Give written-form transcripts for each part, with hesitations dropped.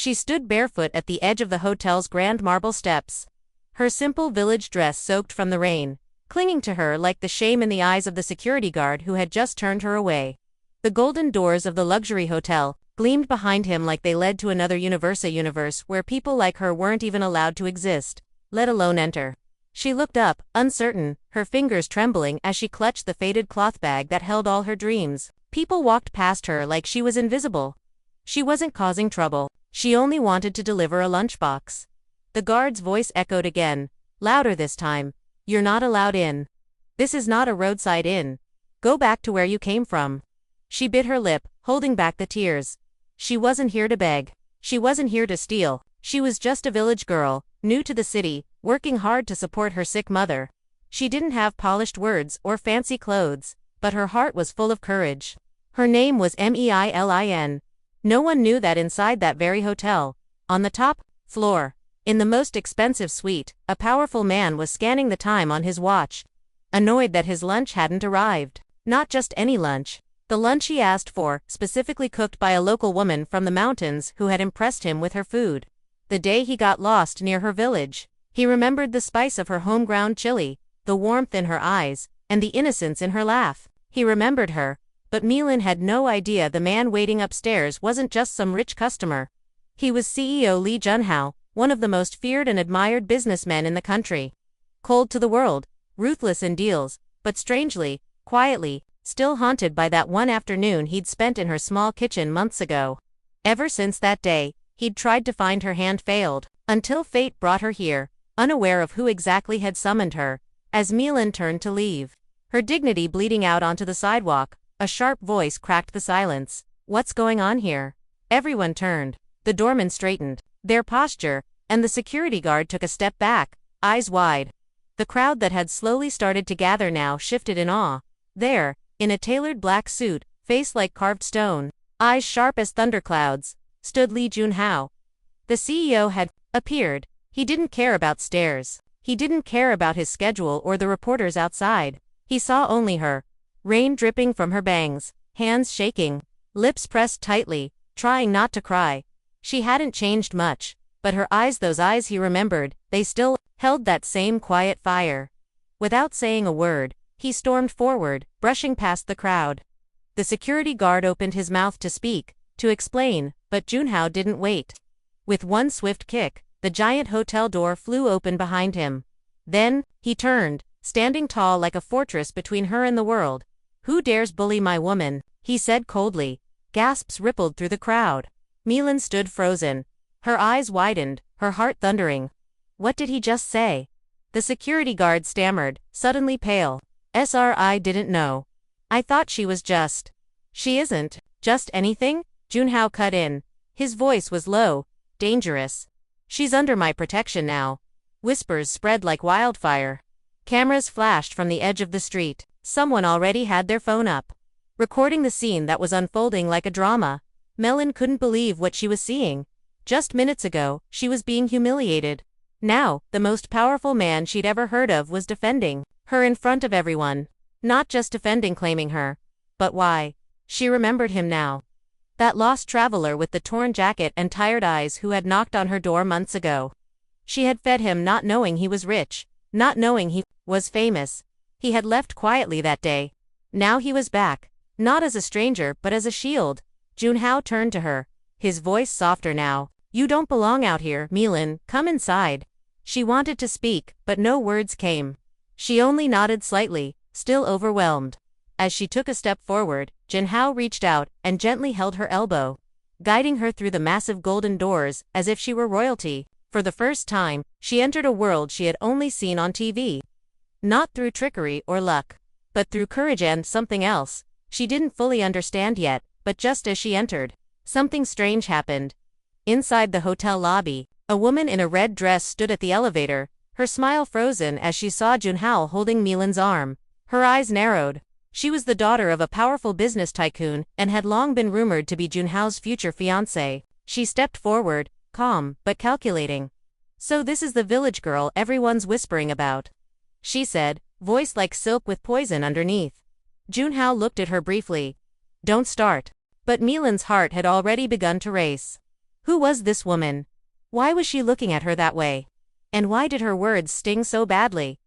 She stood barefoot at the edge of the hotel's grand marble steps, her simple village dress soaked from the rain, clinging to her like the shame in the eyes of the security guard who had just turned her away. The golden doors of the luxury hotel gleamed behind him like they led to another universe where people like her weren't even allowed to exist, let alone enter. She looked up, uncertain, her fingers trembling as she clutched the faded cloth bag that held all her dreams. People walked past her like she was invisible. She wasn't causing trouble, she only wanted to deliver a lunchbox. The guard's voice echoed again, louder this time. You're not allowed in. This is not a roadside inn. Go back to where you came from. She bit her lip, holding back the tears. She wasn't here to beg. She wasn't here to steal. She was just a village girl, new to the city, working hard to support her sick mother. She didn't have polished words or fancy clothes, but her heart was full of courage. Her name was Meilin. No one knew that inside that very hotel, on the top floor, in the most expensive suite, a powerful man was scanning the time on his watch, annoyed that his lunch hadn't arrived. Not just any lunch. The lunch he asked for, specifically cooked by a local woman from the mountains who had impressed him with her food. The day he got lost near her village, he remembered the spice of her home-ground chili, the warmth in her eyes, and the innocence in her laugh. He remembered her, but Milan had no idea the man waiting upstairs wasn't just some rich customer. He was CEO Lee Junhao, one of the most feared and admired businessmen in the country. Cold to the world, ruthless in deals, but strangely, quietly, still haunted by that one afternoon he'd spent in her small kitchen months ago. Ever since that day, he'd tried to find her hand failed, until fate brought her here, unaware of who exactly had summoned her. As Milan turned to leave, her dignity bleeding out onto the sidewalk, a sharp voice cracked the silence. What's going on here? Everyone turned. The doorman straightened their posture, and the security guard took a step back, eyes wide. The crowd that had slowly started to gather now shifted in awe. There, in a tailored black suit, face like carved stone, eyes sharp as thunderclouds, stood Lee Junhao. The CEO had appeared. He didn't care about stairs. He didn't care about his schedule or the reporters outside. He saw only her. Rain dripping from her bangs, hands shaking, lips pressed tightly, trying not to cry. She hadn't changed much, but her eyes, those eyes he remembered, they still held that same quiet fire. Without saying a word, he stormed forward, brushing past the crowd. The security guard opened his mouth to speak, to explain, but Junhao didn't wait. With one swift kick, the giant hotel door flew open behind him. Then, he turned, standing tall like a fortress between her and the world. "Who dares bully my woman?" he said coldly. Gasps rippled through the crowd. Milan stood frozen. Her eyes widened, her heart thundering. What did he just say? The security guard stammered, suddenly pale. "I didn't know. I thought she was just." "She isn't just anything," Junhao cut in. His voice was low, dangerous. "She's under my protection now." Whispers spread like wildfire. Cameras flashed from the edge of the street. Someone already had their phone up, recording the scene that was unfolding like a drama. Milan couldn't believe what she was seeing. Just minutes ago, she was being humiliated. Now, the most powerful man she'd ever heard of was defending her in front of everyone. Not just defending, claiming her. But why? She remembered him now. That lost traveler with the torn jacket and tired eyes who had knocked on her door months ago. She had fed him not knowing he was rich, not knowing he was famous. He had left quietly that day. Now he was back, not as a stranger but as a shield. Junhao turned to her, his voice softer now. "You don't belong out here, Milan, come inside." She wanted to speak, but no words came. She only nodded slightly, still overwhelmed. As she took a step forward, Junhao reached out and gently held her elbow, guiding her through the massive golden doors as if she were royalty. For the first time, she entered a world she had only seen on TV. Not through trickery or luck, but through courage and something else. She didn't fully understand yet, but just as she entered, something strange happened. Inside the hotel lobby, a woman in a red dress stood at the elevator, her smile frozen as she saw Junhao holding Milan's arm. Her eyes narrowed. She was the daughter of a powerful business tycoon and had long been rumored to be Junhao's future fiancé. She stepped forward, calm but calculating. "So this is the village girl everyone's whispering about," she said, voice like silk with poison underneath. Junhao looked at her briefly. "Don't start." But Milan's heart had already begun to race. Who was this woman? Why was she looking at her that way? And why did her words sting so badly?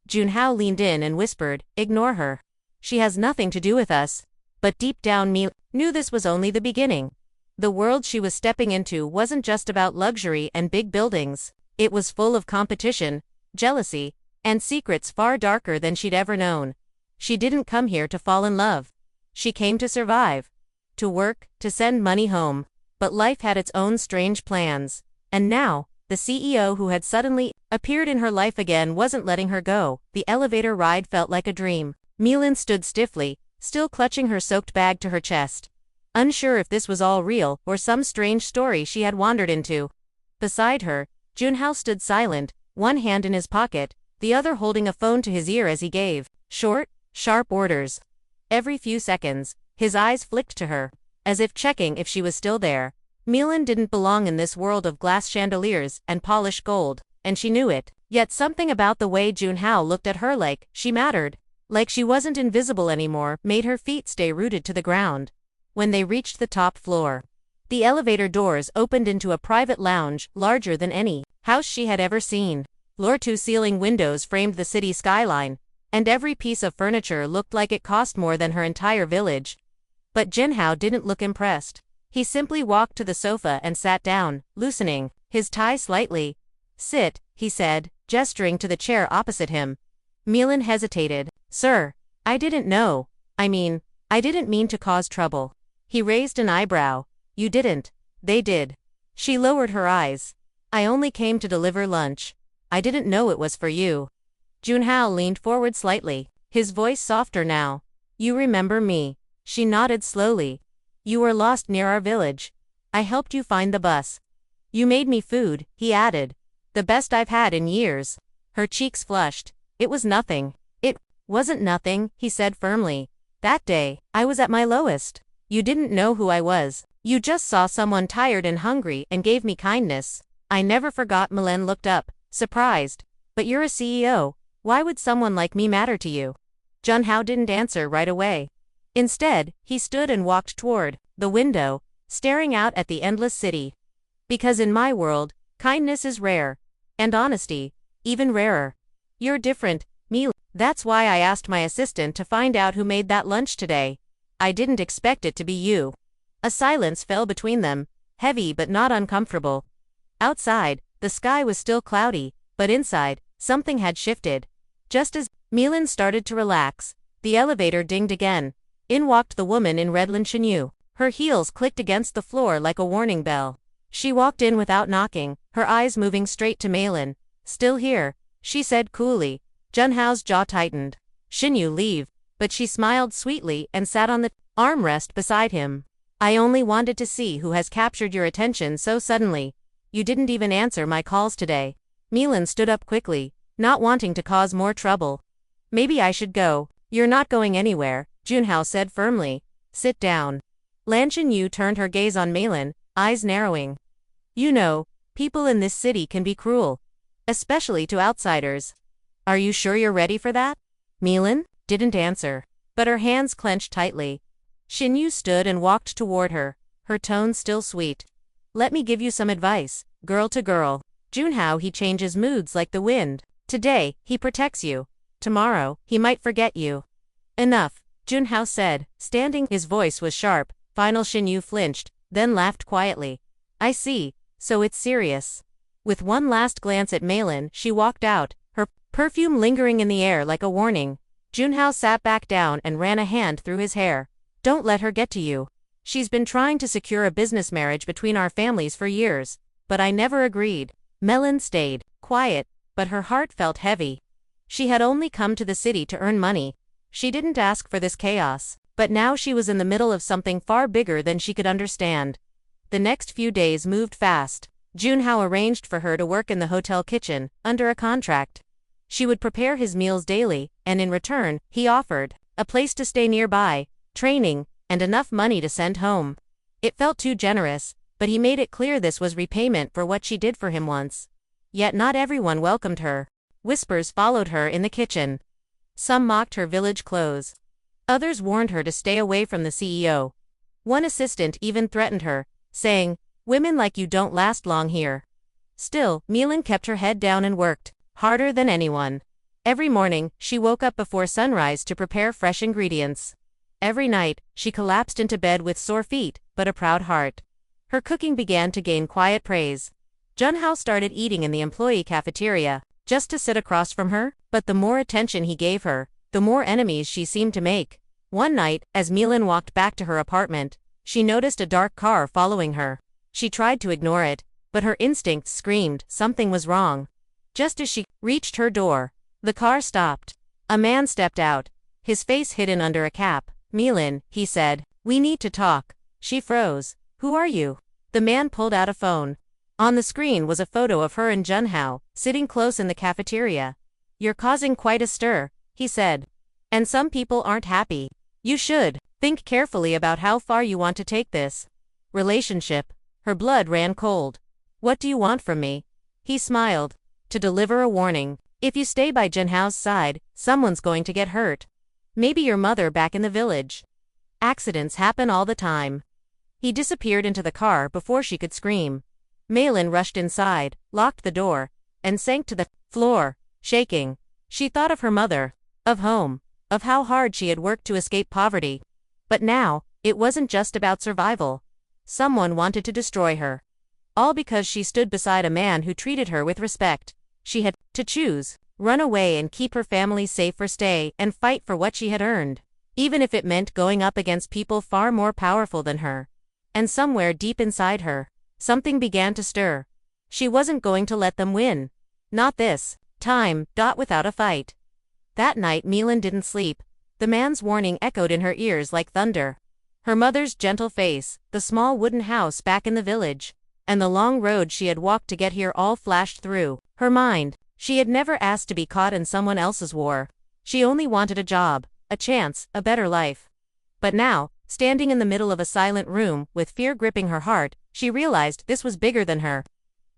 Junhao leaned in and whispered, "Ignore her. She has nothing to do with us." But deep down Mi knew this was only the beginning. The world she was stepping into wasn't just about luxury and big buildings. It was full of competition, jealousy, and secrets far darker than she'd ever known. She didn't come here to fall in love. She came to survive. To work, to send money home. But life had its own strange plans. And now, the CEO who had suddenly appeared in her life again wasn't letting her go. The elevator ride felt like a dream. Milin stood stiffly, still clutching her soaked bag to her chest, unsure if this was all real or some strange story she had wandered into. Beside her, Junhao stood silent, one hand in his pocket, the other holding a phone to his ear as he gave short, sharp orders. Every few seconds, his eyes flicked to her, as if checking if she was still there. Milin didn't belong in this world of glass chandeliers and polished gold, and she knew it. Yet something about the way Junhao looked at her, like she mattered, like she wasn't invisible anymore, made her feet stay rooted to the ground. When they reached the top floor, the elevator doors opened into a private lounge larger than any house she had ever seen. Floor-to-ceiling windows framed the city skyline, and every piece of furniture looked like it cost more than her entire village. But Junhao didn't look impressed. He simply walked to the sofa and sat down, loosening his tie slightly. "Sit," he said, gesturing to the chair opposite him. Milin hesitated. "Sir, I didn't know. I didn't mean to cause trouble." He raised an eyebrow. "You didn't. They did." She lowered her eyes. "I only came to deliver lunch. I didn't know it was for you." Junhao leaned forward slightly, his voice softer now. "You remember me?" She nodded slowly. "You were lost near our village. I helped you find the bus. You made me food," he added. "The best I've had in years." Her cheeks flushed. "It was nothing." "It wasn't nothing," he said firmly. "That day, I was at my lowest. You didn't know who I was. You just saw someone tired and hungry and gave me kindness." "I never forgot." Milin looked up, surprised. "But you're a CEO. Why would someone like me matter to you?" Junhao didn't answer right away. Instead, he stood and walked toward the window, staring out at the endless city. "Because in my world, kindness is rare. And honesty, even rarer. You're different, Milin. That's why I asked my assistant to find out who made that lunch today. I didn't expect it to be you." A silence fell between them, heavy but not uncomfortable. Outside, the sky was still cloudy, but inside, something had shifted. Just as Milin started to relax, the elevator dinged again. In walked the woman in red linchenu. Her heels clicked against the floor like a warning bell. She walked in without knocking, her eyes moving straight to Milin. "Still here," she said coolly. Junhao's jaw tightened. "Shinyu leave," but she smiled sweetly and sat on the armrest beside him. "I only wanted to see who has captured your attention so suddenly. You didn't even answer my calls today." Milin stood up quickly, not wanting to cause more trouble. "Maybe I should go." "You're not going anywhere," Junhao said firmly. "Sit down." Lan Shinyu turned her gaze on Milin, eyes narrowing. "You know, people in this city can be cruel. Especially to outsiders. Are you sure you're ready for that?" Milin didn't answer, but her hands clenched tightly. Shinyu stood and walked toward her, her tone still sweet. "Let me give you some advice, girl to girl. Junhao, he changes moods like the wind. Today, he protects you. Tomorrow, he might forget you." "Enough," Junhao said, standing. His voice was sharp. Final Shinyu flinched, then laughed quietly. "I see, so it's serious." With one last glance at Milin, she walked out, her perfume lingering in the air like a warning. Junhao sat back down and ran a hand through his hair. "Don't let her get to you. She's been trying to secure a business marriage between our families for years, but I never agreed." Milin stayed quiet, but her heart felt heavy. She had only come to the city to earn money. She didn't ask for this chaos, but now she was in the middle of something far bigger than she could understand. The next few days moved fast. Junhao arranged for her to work in the hotel kitchen, under a contract. She would prepare his meals daily, and in return, he offered a place to stay nearby, training, and enough money to send home. It felt too generous, but he made it clear this was repayment for what she did for him once. Yet not everyone welcomed her. Whispers followed her in the kitchen. Some mocked her village clothes. Others warned her to stay away from the CEO. One assistant even threatened her, saying, Women like you don't last long here. Still, Milan kept her head down and worked harder than anyone. Every morning, she woke up before sunrise to prepare fresh ingredients. Every night, she collapsed into bed with sore feet, but a proud heart. Her cooking began to gain quiet praise. Junhao started eating in the employee cafeteria, just to sit across from her, but the more attention he gave her, the more enemies she seemed to make. One night, as Milan walked back to her apartment, she noticed a dark car following her. She tried to ignore it, but her instincts screamed something was wrong. Just as she reached her door, the car stopped. A man stepped out, his face hidden under a cap. "Milan," he said, "we need to talk." She froze. "Who are you?" The man pulled out a phone. On the screen was a photo of her and Junhao, sitting close in the cafeteria. "You're causing quite a stir," he said. "And some people aren't happy. You should think carefully about how far you want to take this relationship." Her blood ran cold. "What do you want from me?" He smiled. "To deliver a warning. If you stay by Junhao's side, someone's going to get hurt. Maybe your mother back in the village. Accidents happen all the time." He disappeared into the car before she could scream. Milan rushed inside, locked the door, and sank to the floor, shaking. She thought of her mother, of home, of how hard she had worked to escape poverty. But now, it wasn't just about survival. Someone wanted to destroy her. All because she stood beside a man who treated her with respect. She had to choose, run away and keep her family safe, or stay and fight for what she had earned, even if it meant going up against people far more powerful than her. And somewhere deep inside her, something began to stir. She wasn't going to let them win. Not this time, without a fight. That night Milan didn't sleep. The man's warning echoed in her ears like thunder. Her mother's gentle face, the small wooden house back in the village, and the long road she had walked to get here all flashed through her mind. She had never asked to be caught in someone else's war. She only wanted a job, a chance, a better life. But now, standing in the middle of a silent room, with fear gripping her heart, she realized this was bigger than her.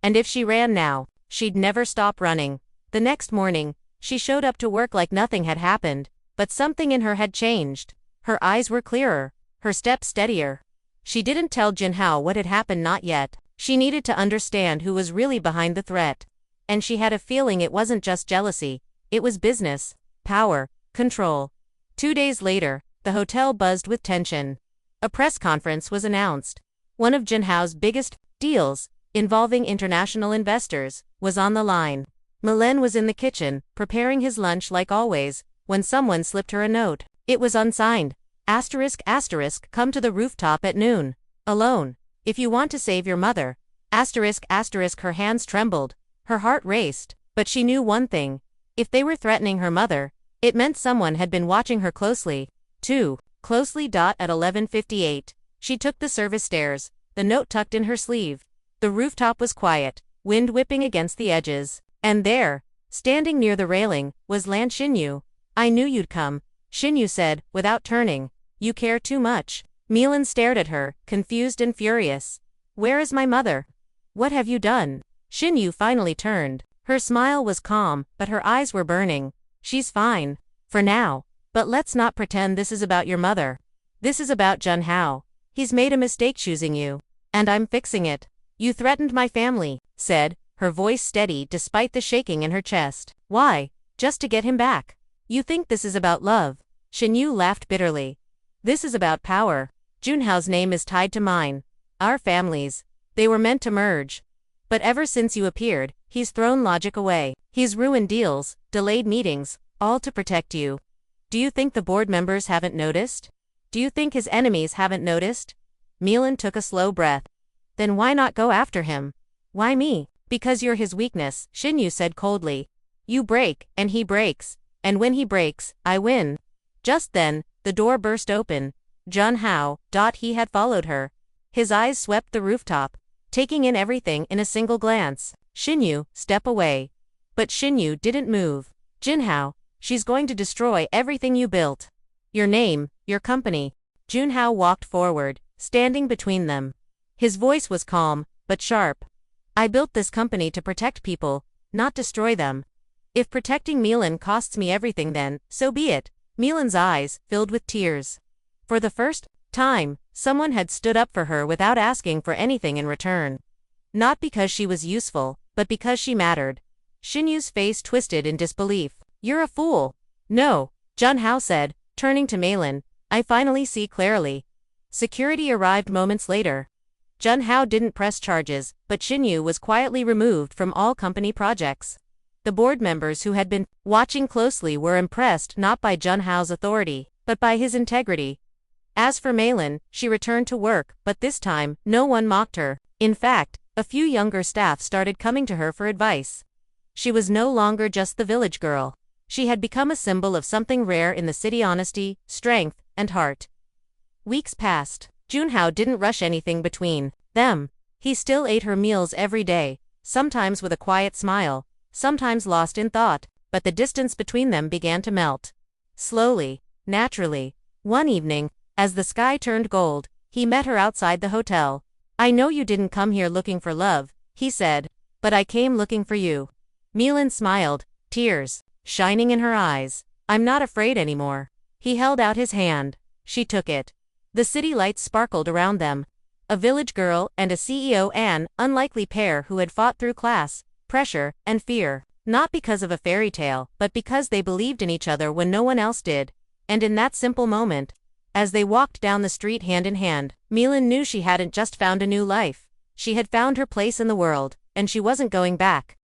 And if she ran now, she'd never stop running. The next morning, she showed up to work like nothing had happened, but something in her had changed. Her eyes were clearer, her steps steadier. She didn't tell Junhao what had happened, not yet. She needed to understand who was really behind the threat. And she had a feeling it wasn't just jealousy, it was business, power, control. 2 days later, the hotel buzzed with tension. A press conference was announced. One of Junhao's biggest deals, involving international investors, was on the line. Milan was in the kitchen, preparing his lunch like always, when someone slipped her a note. It was unsigned. ***, come to the rooftop at noon. Alone. If you want to save your mother. ***, her hands trembled. Her heart raced. But she knew one thing. If they were threatening her mother, it meant someone had been watching her closely. Too closely. At 11:58, she took the service stairs, the note tucked in her sleeve. The rooftop was quiet, wind whipping against the edges. And there, standing near the railing, was Lan Xinyu. "I knew you'd come," Xinyu said, without turning. "You care too much." Milan stared at her, confused and furious. "Where is my mother? What have you done?" Xinyu finally turned. Her smile was calm, but her eyes were burning. "She's fine. For now. But let's not pretend this is about your mother. This is about Junhao. He's made a mistake choosing you. And I'm fixing it." "You threatened my family," said, her voice steady despite the shaking in her chest. "Why? Just to get him back. You think this is about love?" Xinyu laughed bitterly. "This is about power. Junhao's name is tied to mine. Our families. They were meant to merge. But ever since you appeared, he's thrown logic away. He's ruined deals, delayed meetings, all to protect you. Do you think the board members haven't noticed? Do you think his enemies haven't noticed?" Milan took a slow breath. "Then why not go after him?" "Why me?" "Because you're his weakness," Xinyu said coldly. "You break, and he breaks. And when he breaks, I win." Just then, the door burst open. Junhao. He had followed her. His eyes swept the rooftop, taking in everything in a single glance. "Xinyu, step away." But Xinyu didn't move. "Junhao, she's going to destroy everything you built. Your name, your company." Junhao walked forward, standing between them. His voice was calm, but sharp. "I built this company to protect people, not destroy them. If protecting Milan costs me everything, then so be it." Milan's eyes filled with tears. For the first time, someone had stood up for her without asking for anything in return. Not because she was useful, but because she mattered. Shinyu's face twisted in disbelief. "You're a fool." "No," Junhao said, turning to Malin. "I finally see clearly." Security arrived moments later. Junhao didn't press charges, but Shinyu was quietly removed from all company projects. The board members who had been watching closely were impressed not by Junhao's authority, but by his integrity. As for Malin, she returned to work, but this time, no one mocked her. In fact, a few younger staff started coming to her for advice. She was no longer just the village girl. She had become a symbol of something rare in the city: honesty, strength, and heart. Weeks passed. Junhao didn't rush anything between them. He still ate her meals every day, sometimes with a quiet smile, sometimes lost in thought, but the distance between them began to melt. Slowly, naturally. One evening, as the sky turned gold, he met her outside the hotel. "I know you didn't come here looking for love," he said, "but I came looking for you." Malin smiled, tears shining in her eyes. "I'm not afraid anymore." He held out his hand. She took it. The city lights sparkled around them. A village girl and a CEO, an unlikely pair who had fought through class, pressure, and fear. Not because of a fairy tale, but because they believed in each other when no one else did. And in that simple moment, as they walked down the street hand in hand, Malin knew she hadn't just found a new life. She had found her place in the world, and she wasn't going back.